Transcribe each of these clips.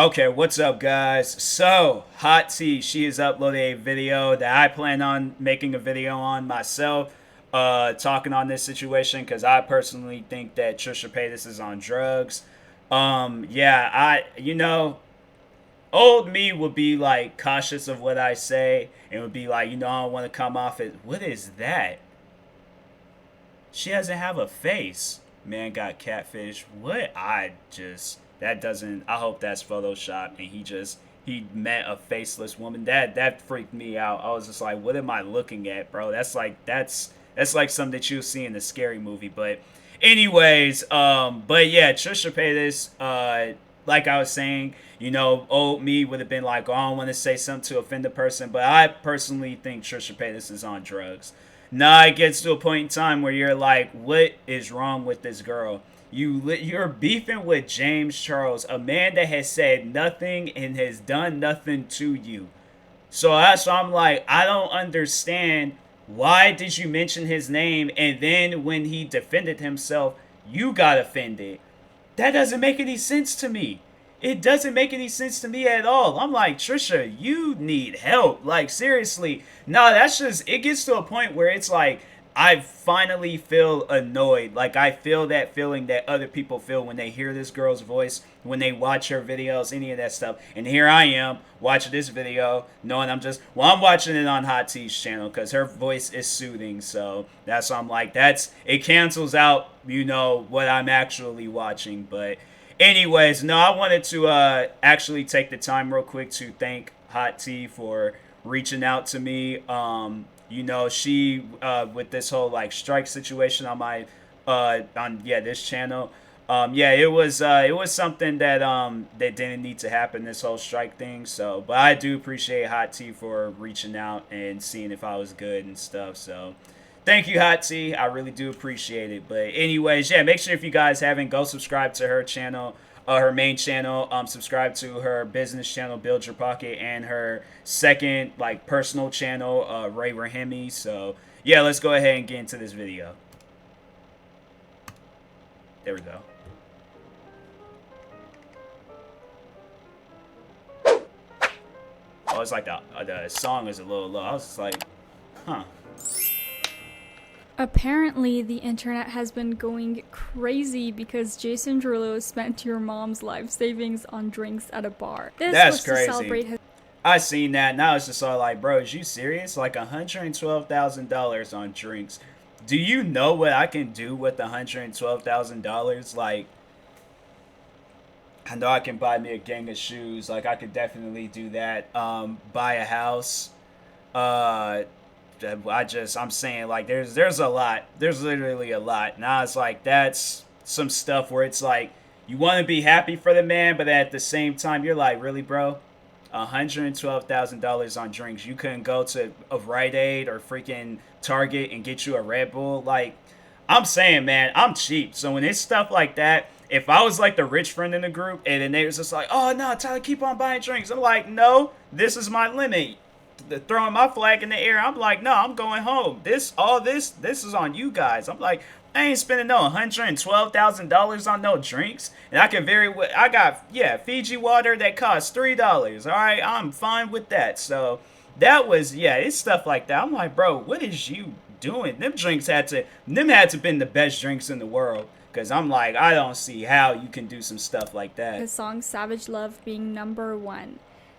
Okay, what's up, guys? So, Hot T, she has uploaded a video that I plan on making a video on myself, talking on this situation because I personally think that Trisha Paytas is on drugs. Yeah, old me would be like cautious of what I say and would be like, I don't want to come off as, what is that? She doesn't have a face. Man got catfish. What? That doesn't, I hope that's Photoshop and he met a faceless woman. That freaked me out. I was just like, what am I looking at, bro? That's like something that you'll see in a scary movie. But anyways, but yeah, Trisha Paytas, like I was saying, old me would have been like, oh, I don't want to say something to offend the person, but I personally think Trisha Paytas is on drugs. Now it gets to a point in time where you're like, what is wrong with this girl? You're beefing with James Charles, a man that has said nothing and has done nothing to you. So I'm like, I don't understand. Why did you mention his name and then when he defended himself, you got offended? That doesn't make any sense to me. It doesn't make any sense to me at all. I'm like, Trisha, you need help. Like, seriously. No, that's just, it gets to a point where it's like, I finally feel annoyed. Like, I feel that feeling that other people feel when they hear this girl's voice, when they watch her videos, any of that stuff. And here I am watching this video, knowing I'm watching it on Hot T's channel because her voice is soothing. So that's why I'm like, it cancels out, what I'm actually watching. But anyways, no, I wanted to actually take the time real quick to thank Hot T for reaching out to me. She with this whole like strike situation on my this channel. It was something that didn't need to happen, this whole strike thing. So, but I do appreciate Hot T for reaching out and seeing if I was good and stuff. So, thank you, Hot T. I really do appreciate it. But anyways, yeah, make sure if you guys haven't, go subscribe to her channel, her main channel. Subscribe to her business channel, Build Your Pocket, and her second like personal channel, Ray Rahimi. So yeah, let's go ahead and get into this video. There we go. Oh, it's like the song is a little low. I was just like, huh. Apparently, the internet has been going crazy because Jason Derulo spent your mom's life savings on drinks at a bar. That's crazy. I seen that, and I was just all like, bro, is you serious? Like $112,000 on drinks. Do you know what I can do with $112,000? Like, I know I can buy me a gang of shoes. Like, I could definitely do that. Buy a house. I'm saying, like, there's a lot. There's literally a lot. Now it's like, that's some stuff where it's like, you want to be happy for the man, but at the same time, you're like, really, bro? $112,000 on drinks. You couldn't go to a Rite Aid or freaking Target and get you a Red Bull. Like, I'm saying, man, I'm cheap. So when it's stuff like that, if I was like the rich friend in the group and then they was just like, oh no, Tyler, keep on buying drinks. I'm like, no, this is my limit. Throwing my flag in the air. I'm like, no, I'm going home. This is on you guys. I'm like, I ain't spending no $112,000 on no drinks. And I got Fiji water that costs $3. All right, I'm fine with that. So that was, it's stuff like that. I'm like, bro, what is you doing? Them had to been the best drinks in the world. Because I'm like, I don't see how you can do some stuff like that. His song Savage Love being #1.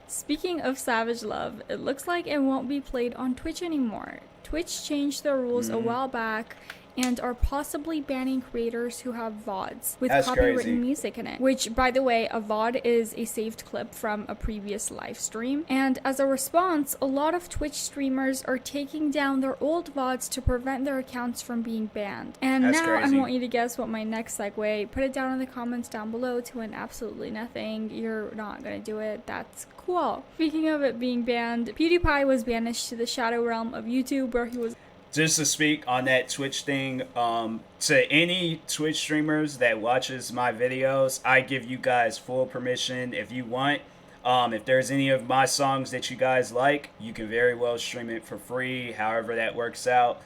Speaking of Savage Love, it looks like it won't be played on Twitch anymore. Twitch changed their rules a while back and are possibly banning creators who have VODs with copywritten music in it. Which, by the way, a VOD is a saved clip from a previous live stream. And as a response, a lot of Twitch streamers are taking down their old VODs to prevent their accounts from being banned. And now I want you to guess what my next segue. Put it down in the comments down below to win absolutely nothing. You're not gonna do it. That's cool. Speaking of it being banned, PewDiePie was banished to the shadow realm of YouTube where he was... Just to speak on that Twitch thing, to any Twitch streamers that watches my videos, I give you guys full permission. If you want, if there's any of my songs that you guys like, you can very well stream it for free, however that works out.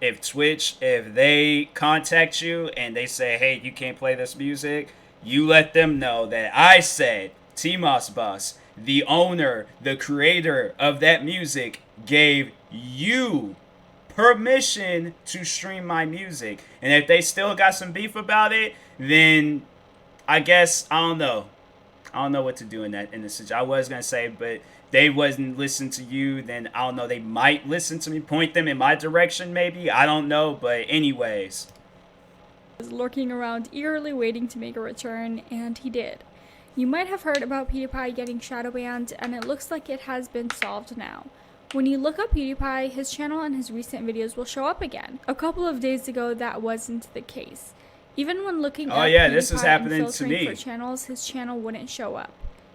If they contact you and they say, hey, you can't play this music, you let them know that I said TMossBoss, the owner, the creator of that music, gave you permission to stream my music. And if they still got some beef about it, then I guess I don't know. I don't know what to do in that situation. I was gonna say, but they wasn't listening to you, then I don't know. They might listen to me, point them in my direction, maybe. I don't know, but anyways. Was lurking around eagerly waiting to make a return, and he did. You might have heard about PewDiePie getting shadow banned, and it looks like it has been solved now. When you look up PewDiePie, his channel and his recent videos will show up again. A couple of days ago, that wasn't the case. Even when looking up this is PewDiePie happening and filtering to me. for channels, his channel wouldn't show up.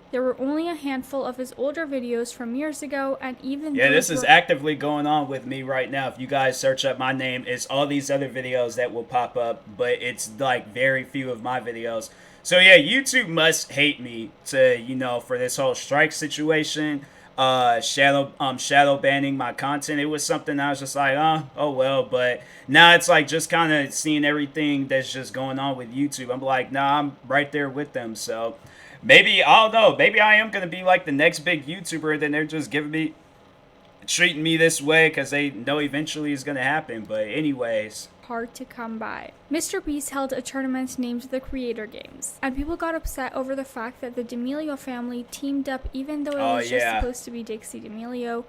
There were only a handful of his older videos from years ago, and even this is actively going on with me right now. If you guys search up my name, it's all these other videos that will pop up, but it's like very few of my videos. So yeah, YouTube must hate me to, for this whole strike situation, shadow banning my content. It was something I was just like, oh well, but now it's like just kind of seeing everything that's just going on with YouTube. I'm like, nah, I'm right there with them. So maybe, I don't know, maybe I am going to be like the next big YouTuber, then they're just treating me this way because they know eventually it's going to happen. But anyways, hard to come by. Mr. Beast held a tournament named the Creator Games, and people got upset over the fact that the D'Amelio family teamed up even though it was just supposed to be Dixie D'Amelio.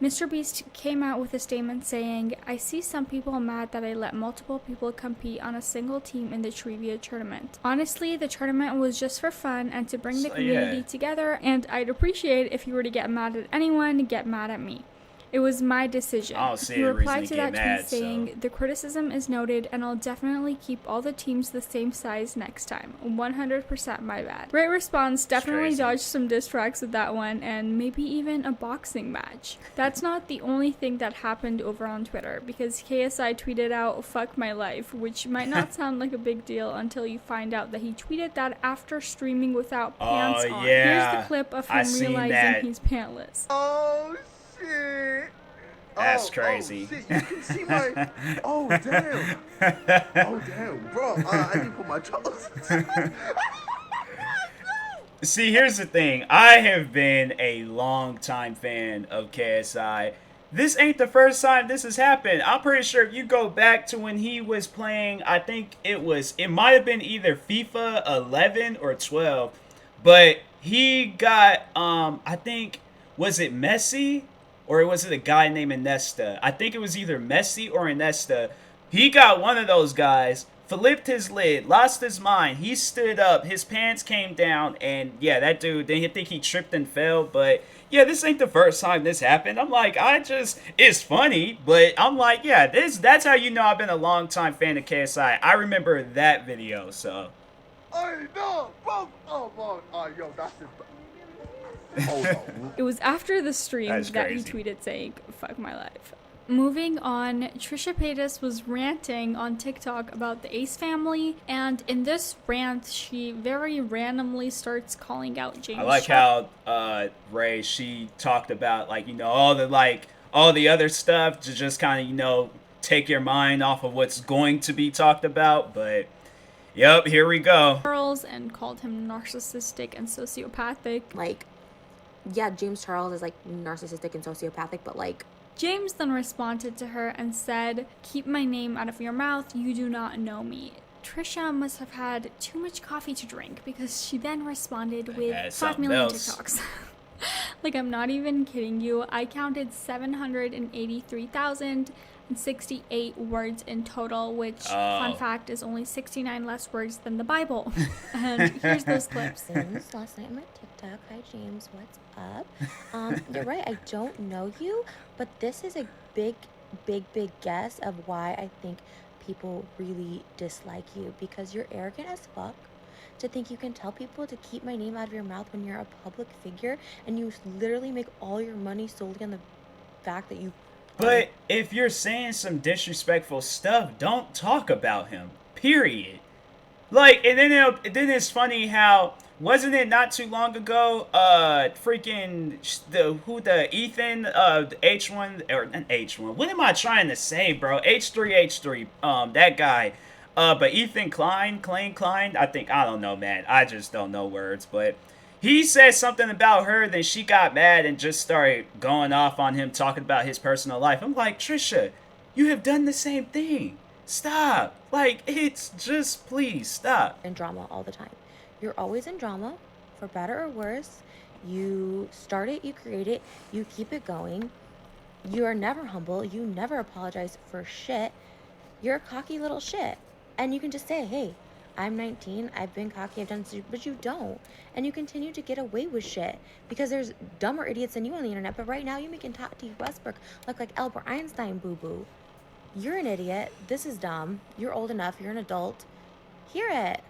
Mr. Beast came out with a statement saying, "I see some people mad that I let multiple people compete on a single team in the trivia tournament. Honestly, the tournament was just for fun and to bring the community together, and I'd appreciate if you were to get mad at anyone, get mad at me. It was my decision." He replied to that tweet saying, "The criticism is noted, and I'll definitely keep all the teams the same size next time. 100% my bad." Great response. Definitely dodged some diss tracks with that one, and maybe even a boxing match. That's not the only thing that happened over on Twitter, because KSI tweeted out, "Fuck my life," which might not sound like a big deal until you find out that he tweeted that after streaming without pants on. Here's the clip of him realizing he's pantless. Oh, shit. That's crazy. Oh, shit. You can see my... Oh, damn. Oh, damn. Bro, I need to put my toes. See, here's the thing. I have been a long-time fan of KSI. This ain't the first time this has happened. I'm pretty sure if you go back to when he was playing, I think it might have been either FIFA 11 or 12, but he got, I think, was it Messi? Or was it a guy named Iniesta? I think it was either Messi or Iniesta. He got one of those guys, flipped his lid, lost his mind. He stood up, his pants came down, and yeah, that dude, then I think he tripped and fell. But yeah, this ain't the first time this happened. I'm like, it's funny, but I'm like, yeah, that's how you know I've been a long time fan of KSI. I remember that video, so. Hey, no, bro. Oh, yo, that's it. It was after the stream that he tweeted saying, "Fuck my life." Moving on, Trisha Paytas was ranting on TikTok about the Ace family, and in this rant, she very randomly starts calling out James. I like how Ray, she talked about all the other stuff to just kind of take your mind off of what's going to be talked about, but. Yep, here we go. Charles, and called him narcissistic and sociopathic. Yeah, James Charles is narcissistic and sociopathic, but James then responded to her and said, "Keep my name out of your mouth, you do not know me." Trisha must have had too much coffee to drink, because she then responded with 5 million TikToks. I'm not even kidding you. I counted 783,068 words in total, which, fun fact, is only 69 less words than the Bible. And here's those clips. Last night on my TikTok, "Hi James, what's up? You're right, I don't know you, but this is a big guess of why I think people really dislike you, because you're arrogant as fuck to think you can tell people to keep my name out of your mouth when you're a public figure, and you literally make all your money solely on the fact that you..." But if you're saying some disrespectful stuff, don't talk about him. Period. And then it's funny how, wasn't it not too long ago, Ethan, H1, or not H1, what am I trying to say, bro? H3, that guy. But Ethan Klein, I don't know, man. I just don't know words, but He said something about her, then she got mad and just started going off on him, talking about his personal life. I'm like, Trisha, you have done the same thing. Stop. Like, it's just, please stop. In drama all the time. You're always in drama, for better or worse. You start it, you create it, you keep it going. You are never humble. You never apologize for shit. You're a cocky little shit. And you can just say, hey, I'm 19, I've been cocky, I've done this, but you don't. And you continue to get away with shit because there's dumber idiots than you on the internet. But right now, you're making Tati Westbrook look like Albert Einstein, boo-boo. You're an idiot. This is dumb. You're old enough. You're an adult. Hear it.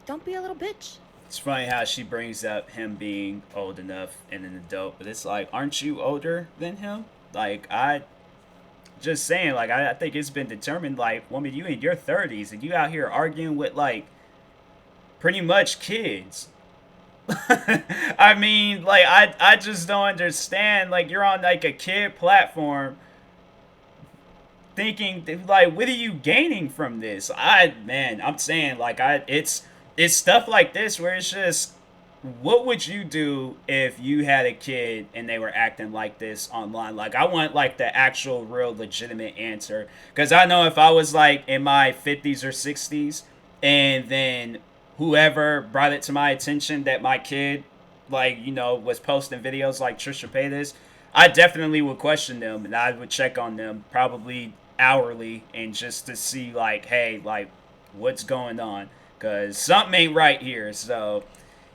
Don't be a little bitch. It's funny how she brings up him being old enough and an adult, but it's like, aren't you older than him? Like, just saying, like, I think it's been determined, like, woman, you in your 30s and you out here arguing with, like, pretty much kids. I mean, like, I just don't understand. Like, you're on, like, a kid platform thinking, like, what are you gaining from this? I'm saying, like, it's stuff like this where it's just, what would you do if you had a kid and they were acting like this online? Like, I want, like, the actual real legitimate answer, because I know if I was, like, in my 50s or 60s and then whoever brought it to my attention that my kid, like, you know, was posting videos like Trisha Paytas, I definitely would question them and I would check on them probably hourly and just to see, like, hey, like, what's going on, because something ain't right here. So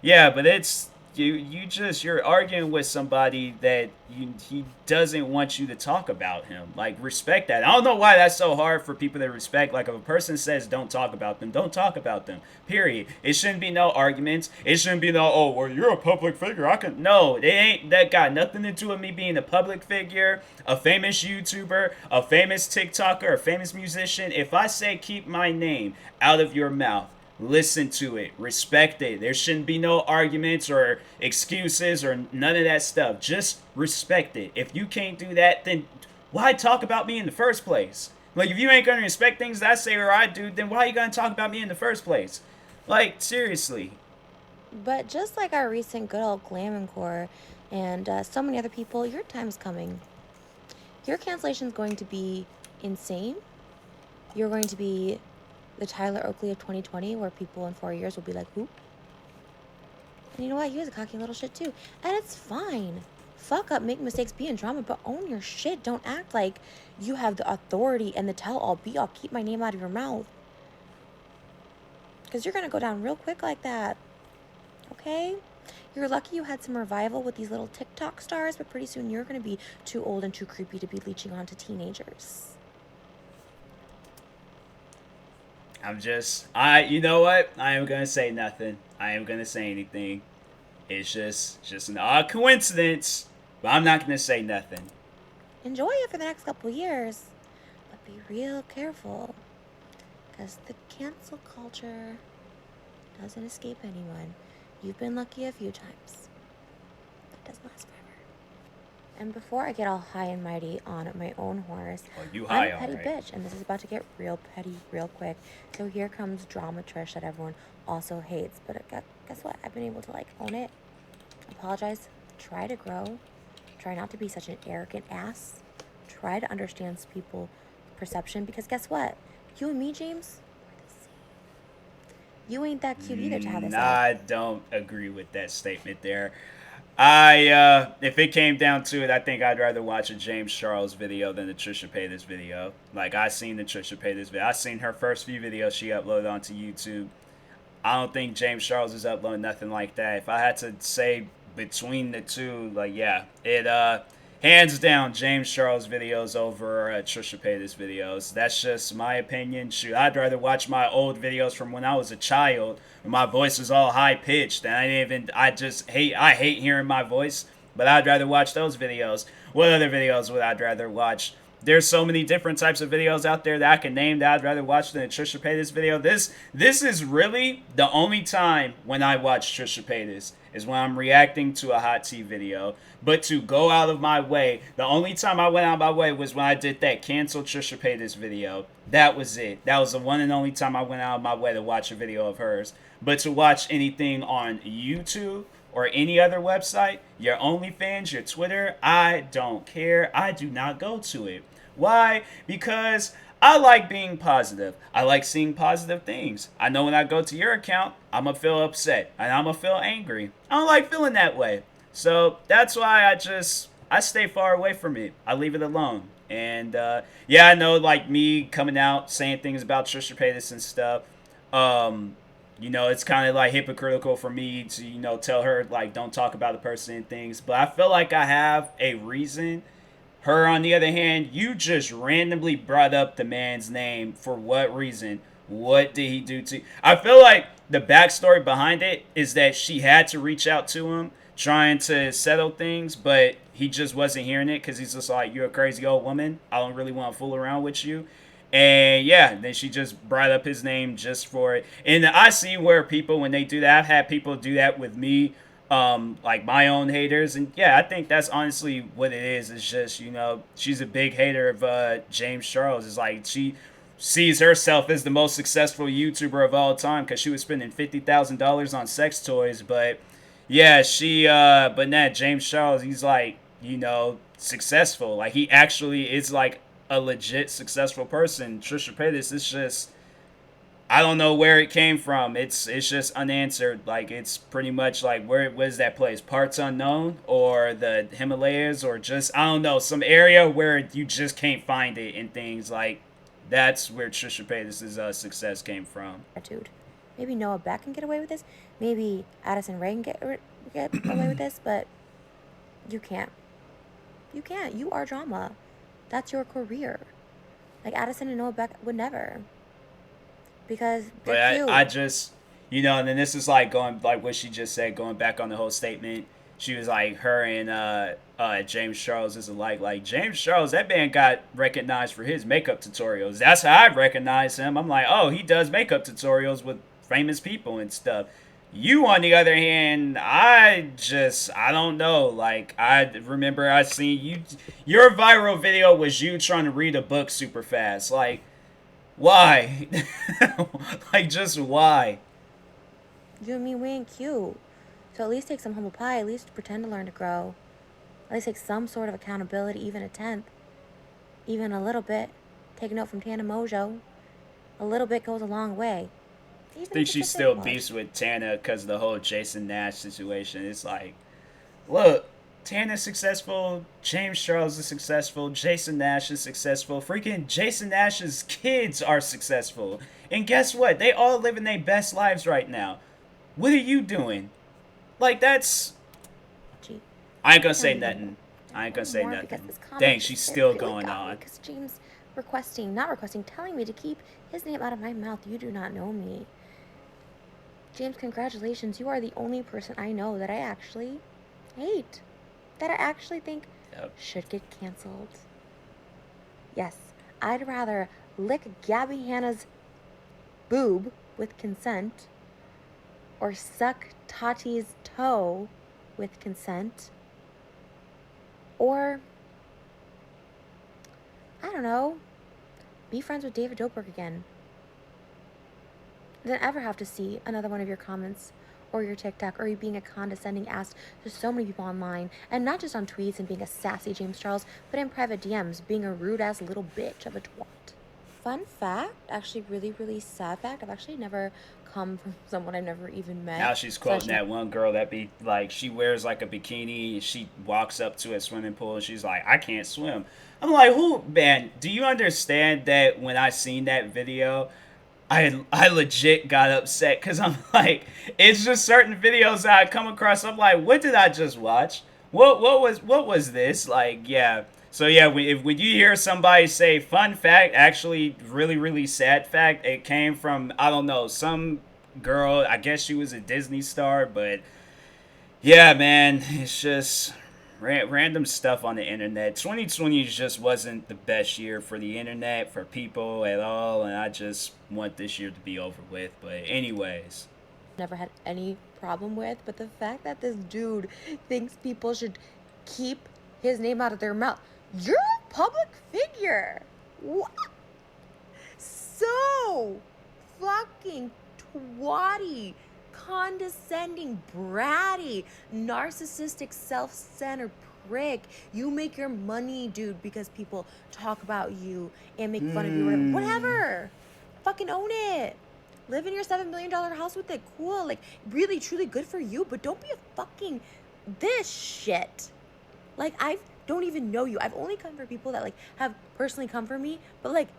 yeah, but it's you're arguing with somebody that he doesn't want you to talk about him. Like, respect that. I don't know why that's so hard for people to respect. Like, if a person says don't talk about them, don't talk about them. Period. It shouldn't be no arguments. It shouldn't be no, oh, well, you're a public figure. I can no, it ain't that got nothing to do with me being a public figure, a famous YouTuber, a famous TikToker, a famous musician. If I say keep my name out of your mouth, listen to it, respect it. There shouldn't be no arguments or excuses or none of that stuff. Just respect it. If you can't do that, then why talk about me in the first place? Like, if you ain't gonna respect things that I say or I do, then why are you gonna talk about me in the first place? Like, seriously. But just like our recent good old Glam&Core and so many other people, your time's coming. Your cancellation is going to be insane. You're going to be the Tyler Oakley of 2020, where people in 4 years will be like, who? And you know what? He was a cocky little shit too. And it's fine. Fuck up, make mistakes, be in drama, but own your shit. Don't act like you have the authority and the tell-all, be-all, keep my name out of your mouth. Because you're going to go down real quick like that. Okay? You're lucky you had some revival with these little TikTok stars, but pretty soon you're going to be too old and too creepy to be leeching onto teenagers. You know what? I am gonna say nothing. I am gonna say anything. It's just an odd coincidence, but I'm not gonna say nothing. Enjoy it for the next couple years, but be real careful, because the cancel culture doesn't escape anyone. You've been lucky a few times. It doesn't last forever. And before I get all high and mighty on my own horse, I'm a petty bitch, and this is about to get real petty real quick. So here comes Drama Trish that everyone also hates. But guess what? I've been able to, like, own it, apologize, try to grow, try not to be such an arrogant ass, try to understand people's perception, because guess what? You and me, James, we're the same. You ain't that cute either to have this. I don't agree with that statement there. If it came down to it, I think I'd rather watch a James Charles video than the Trisha Paytas video. Like, I seen the Trisha Paytas video. I seen her first few videos she uploaded onto YouTube. I don't think James Charles is uploading nothing like that. If I had to say between the two, like, yeah, it hands down James Charles videos over Trisha Paytas videos. That's just my opinion. Shoot, I'd rather watch my old videos from when I was a child, when my voice was all high pitched, and I hate hearing my voice, but I'd rather watch those videos. What other videos would I rather watch? There's so many different types of videos out there that I can name that I'd rather watch than a Trisha Paytas video. This is really the only time when I watch Trisha Paytas is when I'm reacting to a hot tea video. But to go out of my way, the only time I went out of my way was when I did that cancel Trisha Paytas video. That was it. That was the one and only time I went out of my way to watch a video of hers. But to watch anything on YouTube or any other website, your OnlyFans, your Twitter, I don't care. I do not go to it. Why? Because I like being positive. I like seeing positive things. I know when I go to your account, I'm going to feel upset and I'm going to feel angry. I don't like feeling that way. So that's why I stay far away from it. I leave it alone. And yeah, I know like me coming out saying things about Trisha Paytas and stuff. You know, it's kind of like hypocritical for me to, you know, tell her like don't talk about the person and things. But I feel like I have a reason. Her, on the other hand, you just randomly brought up the man's name for what reason? What did he do to you? I feel like the backstory behind it is that she had to reach out to him trying to settle things, but he just wasn't hearing it because he's just like, you're a crazy old woman. I don't really want to fool around with you. And yeah, then she just brought up his name just for it. And I see where people, when they do that, I've had people do that with me, like my own haters. And yeah, I think that's honestly what it is. It's just, you know, she's a big hater of James Charles. It's like she sees herself as the most successful YouTuber of all time because she was spending $50,000 on sex toys. But yeah, but nah, James Charles, he's like, you know, successful. Like he actually is like a legit successful person. Trisha Paytas, it's just, I don't know where it came from. It's just unanswered. Like it's pretty much like where's that place? Parts unknown or the Himalayas or just I don't know, some area where you just can't find it and things like that's where Trisha Paytas' success came from. Attitude. Maybe Noah Beck can get away with this. Maybe Addison Rae can get away with this, but you can't. You can't. You are drama. That's your career. Like Addison and Noah Beck would never. Because they're cute. I just, you know, and then this is like going, like what she just said, going back on the whole statement. She was like, her and James Charles is alike. Like, James Charles, that man got recognized for his makeup tutorials. That's how I recognize him. I'm like, oh, he does makeup tutorials with famous people and stuff. You, on the other hand, I don't know. Like, I remember I seen you, your viral video was you trying to read a book super fast. Like, why? Like, just why? You and me, we ain't cute. So at least take some humble pie. At least pretend to learn to grow. At least take some sort of accountability, even a tenth. Even a little bit. Take a note from Tana Mojo. A little bit goes a long way. I think she still beefs with Tana because of the whole Jason Nash situation. It's like, look, Tana's successful, James Charles is successful, Jason Nash is successful, freaking Jason Nash's kids are successful. And guess what? They all living their best lives right now. What are you doing? Like, that's... I ain't gonna say nothing. I ain't gonna say nothing. Dang, she's still going on. Because James not requesting, telling me to keep his name out of my mouth. You do not know me. James, congratulations. You are the only person I know that I actually hate. That I actually think should get canceled. Yes, I'd rather lick Gabby Hanna's boob with consent or suck Tati's toe with consent or, I don't know, be friends with David Dobrik again than ever have to see another one of your comments or your TikTok or you being a condescending ass to so many people online, and not just on tweets and being a sassy James Charles, but in private DMs being a rude ass little bitch of a twat. Fun fact, actually really, really sad fact, I've actually never come from someone I've never even met. Now she's quoting that one girl that be like, she wears like a bikini, she walks up to a swimming pool and she's like, I can't swim. I'm like, who, man, do you understand that when I seen that video, I legit got upset because I'm like, it's just certain videos that I come across. I'm like, what did I just watch? What was this? Like, yeah. So yeah, when you hear somebody say fun fact, actually really, really sad fact, it came from, I don't know, some girl, I guess she was a Disney star, but yeah, man, it's just random stuff on the internet. 2020 just wasn't the best year for the internet, for people at all, and I just want this year to be over with. But anyways, never had any problem with, but the fact that this dude thinks people should keep his name out of their mouth. You're a public figure. What? So fucking twatty. condescending, bratty, narcissistic, self-centered prick. You make your money, dude, because people talk about you and make fun of you, whatever. Fucking own it. Live in your $7 million house with it. Cool. Like, really, truly good for you. But don't be a fucking this shit. Like, I don't even know you. I've only come for people that, like, have personally come for me. But, like,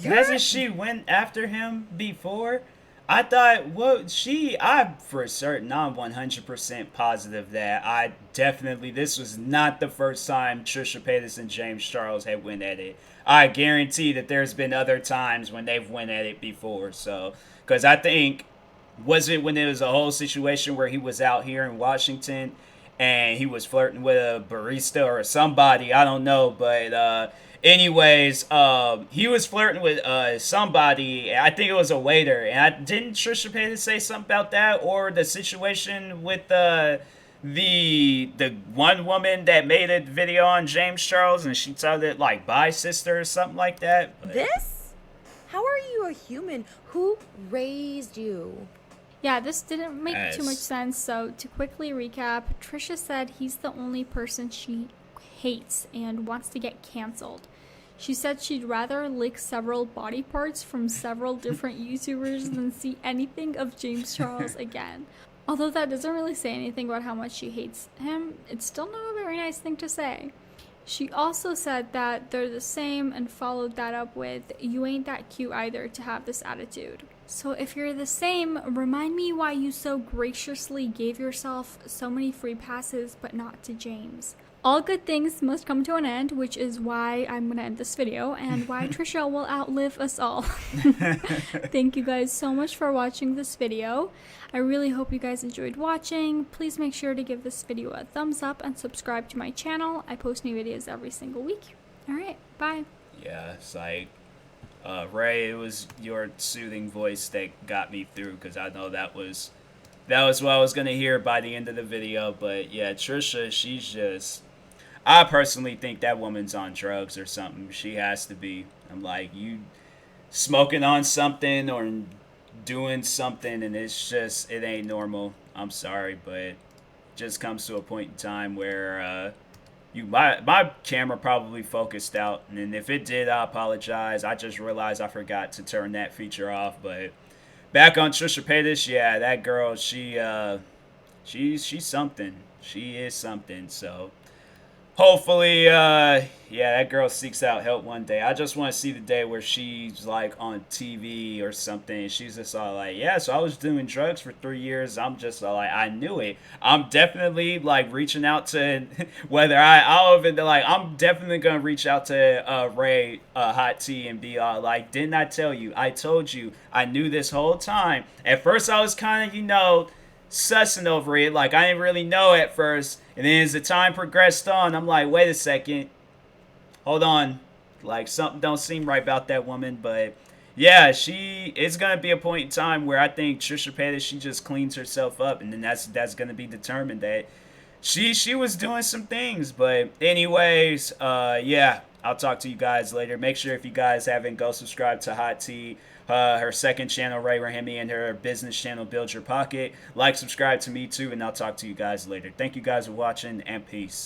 hasn't she went after him before? I thought, well, I for certain, I'm 100% positive that this was not the first time Trisha Paytas and James Charles had went at it. I guarantee that there's been other times when they've went at it before. So, because I think, was it when there was a whole situation where he was out here in Washington and he was flirting with a barista or somebody, I don't know, but anyways, he was flirting with somebody. I think it was a waiter, and didn't Trisha Paytas say something about that, or the situation with the one woman that made a video on James Charles, and she told it like "bye sister" or something like that. But this? How are you a human? Who raised you? Yeah, this didn't make too much sense. So to quickly recap, Trisha said he's the only person she hates and wants to get canceled. She said she'd rather lick several body parts from several different YouTubers than see anything of James Charles again. Although that doesn't really say anything about how much she hates him, it's still not a very nice thing to say. She also said that they're the same and followed that up with, "You ain't that cute either to have this attitude." So if you're the same, remind me why you so graciously gave yourself so many free passes but not to James. All good things must come to an end, which is why I'm going to end this video and why Trisha will outlive us all. Thank you guys so much for watching this video. I really hope you guys enjoyed watching. Please make sure to give this video a thumbs up and subscribe to my channel. I post new videos every single week. Alright, bye. Yeah, it's like, Ray, it was your soothing voice that got me through, because I know that was what I was going to hear by the end of the video. But yeah, Trisha, she's just... I personally think that woman's on drugs or something. She has to be. I'm like, you smoking on something or doing something, and it's just, it ain't normal. I'm sorry, but it just comes to a point in time where my camera probably focused out, and if it did, I apologize. I just realized I forgot to turn that feature off. But back on Trisha Paytas, yeah, that girl, she's something. She is something. So hopefully, yeah, that girl seeks out help one day. I just want to see the day where she's like on TV or something. She's just all like, yeah, so I was doing drugs for 3 years. I'm just all like, I knew it. I'm definitely like reaching out to I'm definitely going to reach out to Ray Hot T and be all like, didn't I tell you? I told you. I knew this whole time. At first, I was kind of, sussing over it. Like, I didn't really know at first. And then as the time progressed on, I'm like, wait a second. Hold on. Like, something don't seem right about that woman. But yeah, it's going to be a point in time where I think Trisha Paytas, she just cleans herself up. And then that's going to be determined that she was doing some things. But anyways, yeah, I'll talk to you guys later. Make sure if you guys haven't, go subscribe to Hot T. Her second channel, Ray Rahimi, and her business channel, Build Your Pocket. Like, subscribe to me too, and I'll talk to you guys later. Thank you guys for watching, and peace.